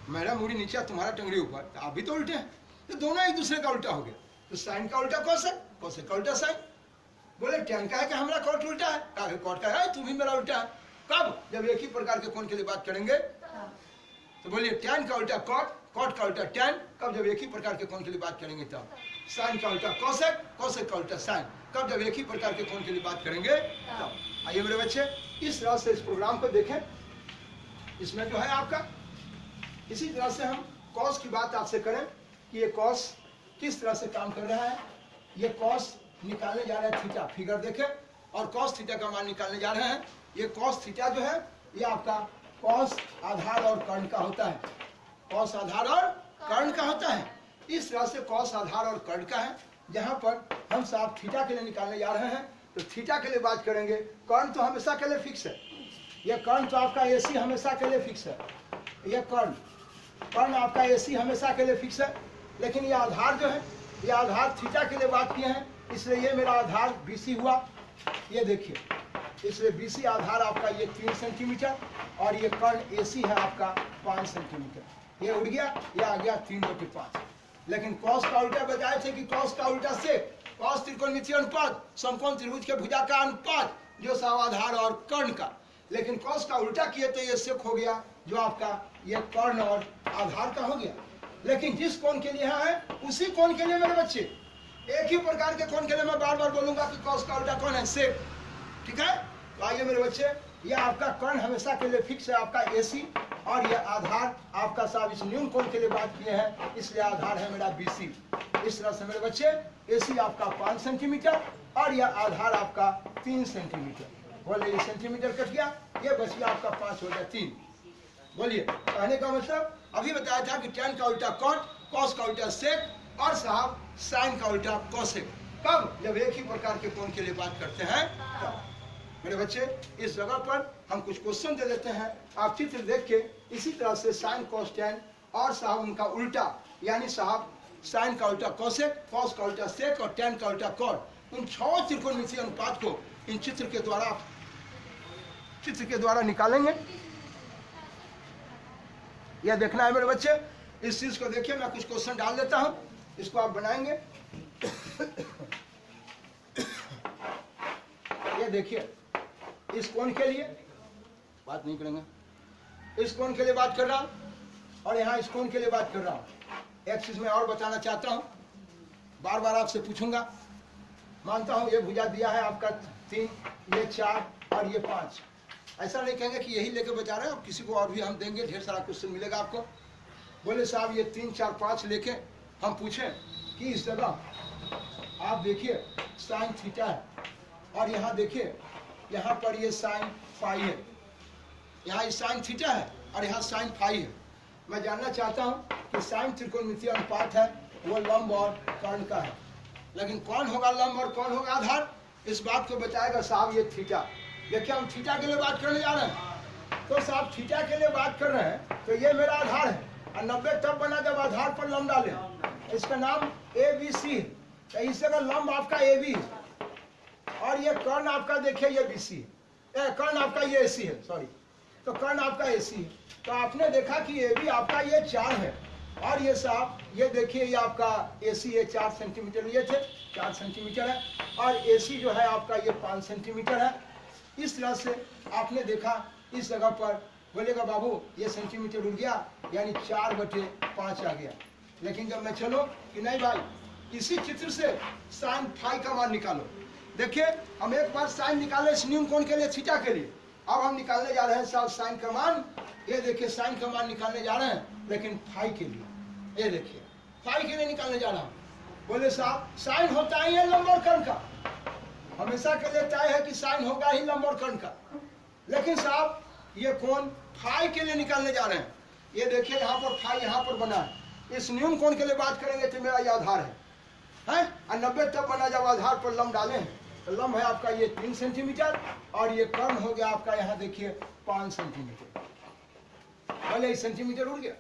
मेरा मुड़ी नीचे है तुम्हारा टंगड़ी ऊपर, तो आप भी तो उल्टे हैं। तो दोनों एक दूसरे का उल्टा हो गया। तो साइन का उल्टा कौशिक, कौशिक का उल्टा साइन। बोले टैन का है कि हमारा कॉट उल्टा है, कॉट का है तू भी मेरा उल्टा है। कब? जब एक ही प्रकार के कोण के लिए बात करेंगे। तो बोलिए टैन का उल्टा कॉट, कॉट का उल्टा टैन, कब? जब एक ही प्रकार के कोण के लिए बात करेंगे तब। साइन का उल्टा कौशिक, कौशिक का उल्टा साइन, कब? जब एक ही प्रकार के कोण के लिए बात करेंगे तब। आइए मेरे बच्चे इस तरह से इस प्रोग्राम को देखें। इसमें जो है आपका इसी तरह से हम कॉस की बात आपसे करें कि ये कॉस किस तरह से काम कर रहा है। ये कॉस निकालने जा रहे हैं थीटा, फिगर देखें, और कॉस थीटा का मान निकालने जा रहे हैं। ये कॉस थीटा जो है ये आपका कौस आधार और कर्ण का होता है, कौस आधार और कर्ण का होता है। इस तरह से कौस आधार और कर्ण का है। जहाँ पर हम साहब थीटा के लिए निकालने जा रहे हैं तो थीटा के लिए बात करेंगे। कर्ण तो हमेशा के लिए फिक्स है, ये कर्ण तो आपका AC हमेशा के लिए फिक्स है, ये कर्ण आपका AC हमेशा के लिए फिक्स है। लेकिन ये आधार जो है, ये आधार थीटा के लिए बात किए हैं, इसलिए ये मेरा आधार BC हुआ। ये देखिए, इसलिए BC आधार आपका ये 3 सेंटीमीटर और ये कर्ण AC है आपका 5 सेंटीमीटर। ये उड़ गया, ये आ गया 3/5। लेकिन कॉस का उल्टा बताए थे कि कॉस का उल्टा से कॉस त्रिकोणमितीय अनुपात, समकोण त्रिभुज के भुजा का अनुपात जो आधार और कर्ण का। लेकिन कॉस का उल्टा किए तो ये सेक हो गया जो आपका ये कर्ण और आधार का हो गया। लेकिन जिस कोण के लिए है उसी कोण के लिए मेरे बच्चे, एक ही प्रकार के कोण के लिए मैं बार बार बोलूंगा कि कॉस का उल्टा कौन है, सेक। ठीक है, तो आइए मेरे बच्चे, ये आपका कर्ण हमेशा के लिए फिक्स है आपका AC और ये आधार आपका साहब इस न्यून कोण के लिए बात किए हैं, इसलिए आधार है मेरा BC। इस तरह से मेरे बच्चे AC आपका 5 सेंटीमीटर और यह आधार आपका 3 सेंटीमीटर। बोले ये सेंटीमीटर कट गया, ये बच गया आपका 5 हो गया 3। बोलिए, कहने का मतलब अभी बताया था कि tan का उल्टा कॉट, कॉस का उल्टा सेक और साहब साइन का उल्टा कोसेक। कब? जब एक ही प्रकार के कोण के लिए बात करते हैं तब। मेरे बच्चे, इस जगह पर हम कुछ क्वेश्चन दे देते हैं, आप चित्र देख के इसी तरह से साइन कॉस टैन और साहब उनका उल्टा, यानी साहब साइन का उल्टा कोसेक, कॉस का उल्टा सेक और टैन का उल्टा कॉट, उन 6 त्रिकोणमितीय अनुपात को इन चित्र के द्वारा निकालेंगे। यह देखना है मेरे बच्चे, इस चीज को देखिए, मैं कुछ क्वेश्चन डाल देता हूं, इसको आप बनाएंगे। ये देखिए, इस कोण के लिए बात नहीं करेंगे, इस कोण के लिए बात कर रहा हूं और यहाँ इस कोण के लिए बात कर रहा हूं। एक चीज मैं और बताना चाहता हूं, बार बार आपसे पूछूंगा। मानता हूं ये भुजा दिया है आपका 3, ये 4 और ये 5। ऐसा नहीं कहेंगे कि यही लेके बचा रहे हैं, और किसी को और भी हम देंगे, ढेर सारा क्वेश्चन मिलेगा आपको। बोले साहब ये 3, 4, 5 लेके हम पूछें कि इस जगह आप देखिए साइन थीटा है और यहाँ देखिए, यहाँ पर ये साइन फाई है, यहाँ इस साइन थीटा है और यहाँ साइन फाई है। मैं जानना चाहता हूँ कि साइन त्रिकोणमितीय अनुपात है वो लंब और कर्ण का है, लेकिन कौन होगा लंब और कौन होगा आधार, इस बात को बताएगा साहब ये थीटा। देखिए, हम थीटा के लिए बात करने जा रहे हैं, तो साहब थीटा के लिए बात कर रहे हैं तो ये मेरा आधार है, और 90 तब बना जब आधार पर लंब डाले, इसका नाम ABC है। तो इस जगह लंब आपका AB है और ये कर्ण आपका देखिए ये BC है, कर्ण आपका ये AC है, सॉरी, तो कर्ण आपका AC है। तो आपने देखा कि AB आपका ये 4 है और ये साहब ये देखिए ये आपका AC ये 4 सेंटीमीटर ये थे, 4 सेंटीमीटर है और AC जो है आपका ये 5 सेंटीमीटर है। इस तरह से आपने देखा इस जगह पर, बोलेगा बाबू ये सेंटीमीटर उड़ गया, यानी 4/5 आ गया। लेकिन जब मैं चलो कि नहीं भाई, इसी चित्र से साइन फाई का मान निकालो। देखिए, हम एक बार साइन निकाले इस न्यून कोण के लिए, थीटा के लिए, अब हम निकालने जा रहे हैं साहब साइन का मान। ये देखिए साइन का मान निकालने जा रहे हैं, लेकिन फाई के लिए, ये देखिए फाई के लिए निकालने जा रहा हूँ। बोले साहब साइन होता ही है लंब और कर्ण का, हमेशा के लिए तय है कि साइन होगा ही लंब और कर्ण का। लेकिन साहब ये कोण फाई के लिए निकालने जा रहे हैं। ये देखिए यहाँ पर फाई यहाँ पर बना है, इस न्यून कोण के लिए बात करेंगे तो मेरा ये आधार है, और 90 तब बना जब आधार पर लंब डाले हैं, तो लंब है आपका ये 3 सेंटीमीटर और ये कर्ण हो गया आपका यहाँ देखिए 5 सेंटीमीटर। बोले इस सेंटीमीटर उड़ गया।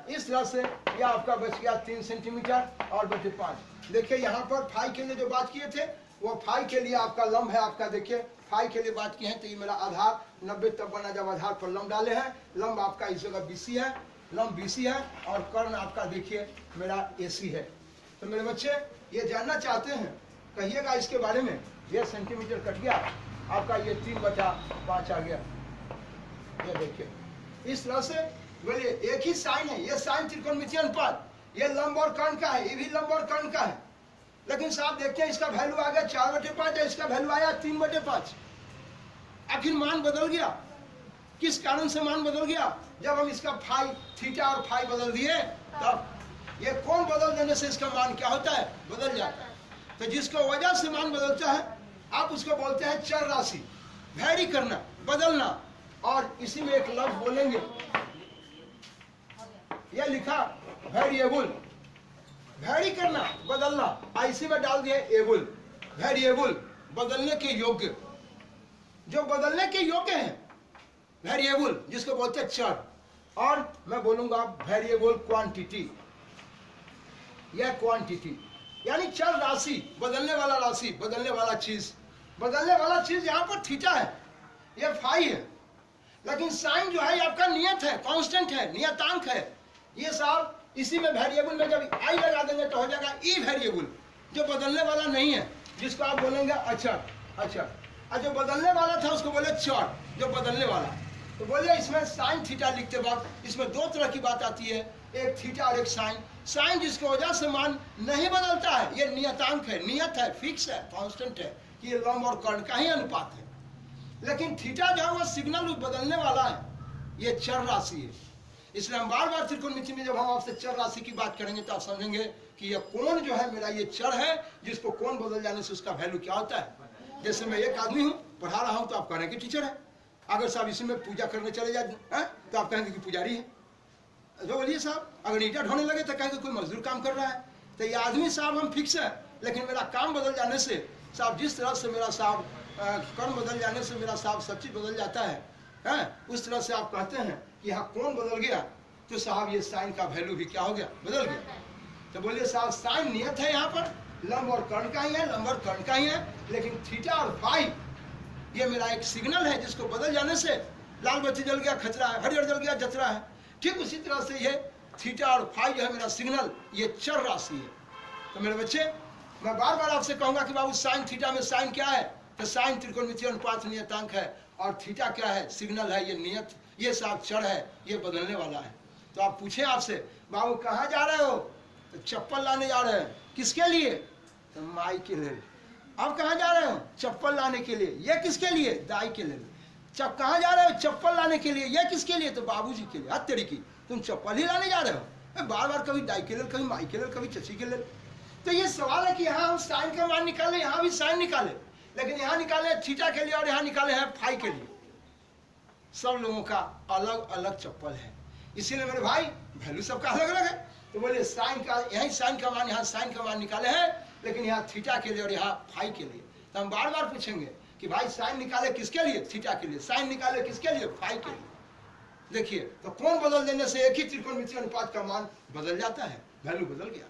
इस तरह से ये आपका बच गया 3 सेंटीमीटर और बचे 5। देखिए यहाँ पर फाई के लिए जो बात किए थे वो फाई के लिए आपका लंब है आपका, देखिए फाई के लिए बात की है, तो ये मेरा आधार 90 तब बना जब आधार पर लंब डाले हैं। लंब आपका इस जगह BC है, लंब BC है और कर्ण आपका देखिए मेरा AC है। तो मेरे बच्चे ये जानना चाहते हैं, कहिएगा इसके बारे में। ये सेंटीमीटर कट गया आपका, ये 3/5 आ गया। ये देखिए इस तरह से, बोलिए एक ही साइन है, ये साइन त्रिकोणमितीय अनुपात, ये लंब और कर्ण का है, ये भी लंब और कर्ण का है। लेकिन साहब देखते हैं इसका वैल्यू आ गया 4/5 है, इसका वैल्यू आया 3/5। आखिर मान बदल गया, किस कारण से मान बदल गया? जब हम इसका फाई थीटा और फाई बदल दिए, तब ये कोण बदल देने से इसका मान क्या होता है, बदल जाता है। तो जिसको वजह से मान बदलता है आप उसको बोलते हैं चर राशि, वैरी करना, बदलना। और इसी में एक लफ्ज बोलेंगे, यह लिखा वेरिएबल, वेरी करना, बदलना, इसी में डाल दिया एबल, वेरिएबल, बदलने के योग्य, जो बदलने के योग्य है, वेरिएबल जिसको बोलते हैं चर। और मैं बोलूंगा वेरिएबल क्वांटिटी, यह क्वांटिटी यानी चर राशि, बदलने वाला राशि, बदलने वाला चीज, बदलने वाला चीज यहाँ पर थीटा है, यह फाई है, लेकिन साइन जो है आपका नियत है, कांस्टेंट है, नियतांक है। ये साहब इसी में वेरिएबल में जब आई लगा देंगे तो हो जाएगा ई वेरिएबल, जो बदलने वाला नहीं है, जिसको आप बोलेंगे अचर, अचर। और जो बदलने वाला था उसको बोले चर, जो बदलने वाला। तो बोले इसमें साइन थीटा लिखते वक्त इसमें दो तरह की बात आती है, एक थीटा और एक साइन। साइन जिसकी वजह से मान नहीं बदलता है, ये नियतांक है, नियत है, फिक्स है, कांस्टेंट है, ये लंब और कर्ण का ही अनुपात है। लेकिन थीटा जो है वो सिग्नल बदलने वाला है, ये चर राशि है। इसलिए हम बार बार त्रिकोणमिति में जब हम आपसे चर राशि की बात करेंगे तो आप समझेंगे कि ये कोण जो है मेरा ये चर है, जिसको कोण बदल जाने से उसका वैल्यू क्या होता है। जैसे मैं एक आदमी हूँ, पढ़ा रहा हूँ तो आप कह रहे हैं कि टीचर है, अगर साहब इसी में पूजा करने चले जाए तो आप कहेंगे कि पुजारी है। जो बोलिए साहब, अगर ईंटा ढोने लगे तो कहेंगे कोई मजदूर काम कर रहा है। तो ये आदमी साहब हम फिक्स है, लेकिन मेरा काम बदल जाने से साहब, जिस तरह से मेरा साहब कर्म बदल जाने से मेरा साहब सब चीज बदल जाता है, उस तरह से आप कहते हैं कि यहाँ कौन बदल गया, तो साहब ये साइन का वैल्यू भी क्या हो गया, बदल गया। तो बोलिए साहब साइन नियत है, यहाँ पर लंब और कर्ण का ही है, लंब और कर्ण का ही है, लेकिन थीटा और फाई ये मेरा एक सिग्नल है, जिसको बदल जाने से लाल बत्ती जल गया खतरा है, हरियर जल गया जतरा है। ठीक उसी तरह से ये थीटा और फाई जो है मेरा सिग्नल, ये चर राशि है। तो मेरे बच्चे, मैं बार बार आपसे कहूंगा कि बाबू साइन थीटा में साइन क्या है, तो साइन त्रिकोणमितीय अनुपात नियतांक है, और थीटा क्या है, सिग्नल है, ये नियत, ये साहब चर है, ये बदलने वाला है। तो आप पूछे आपसे, बाबू कहाँ जा रहे हो, तो चप्पल लाने जा रहे हैं, किसके लिए, तो माई के लिए। आप कहाँ जा रहे हो, चप्पल लाने के लिए, ये किसके लिए, दाई के लिए। कहाँ जा रहे हो, चप्पल लाने के लिए, ये किसके लिए, तो बाबूजी के लिए। तेरी की तुम चप्पल ही लाने जा रहे हो, बार बार कभी दाई के लिए, कभी माई के लिए, कभी चची के लिए। तो ये सवाल है कि यहाँ हम साइन का मान निकाले, यहाँ भी साइन निकाले, लेकिन यहाँ निकाले थीटा के लिए और यहाँ निकाले हैं फाई के लिए। सब लोगों का अलग अलग चप्पल है, इसीलिए मेरे भाई वैल्यू सबका अलग अलग है। तो बोलिए साइन का, यही साइन का मान, यहाँ साइन का मान निकाले हैं, लेकिन यहाँ थीटा के लिए और यहाँ फाई के लिए। तो हम बार बार पूछेंगे कि भाई साइन निकाले किसके लिए, थीटा के लिए, साइन निकाले किसके लिए, फाई के लिए। देखिए, तो कोण बदल देने से एक ही त्रिकोणमितीय अनुपात का मान बदल जाता है, वैल्यू बदल गया।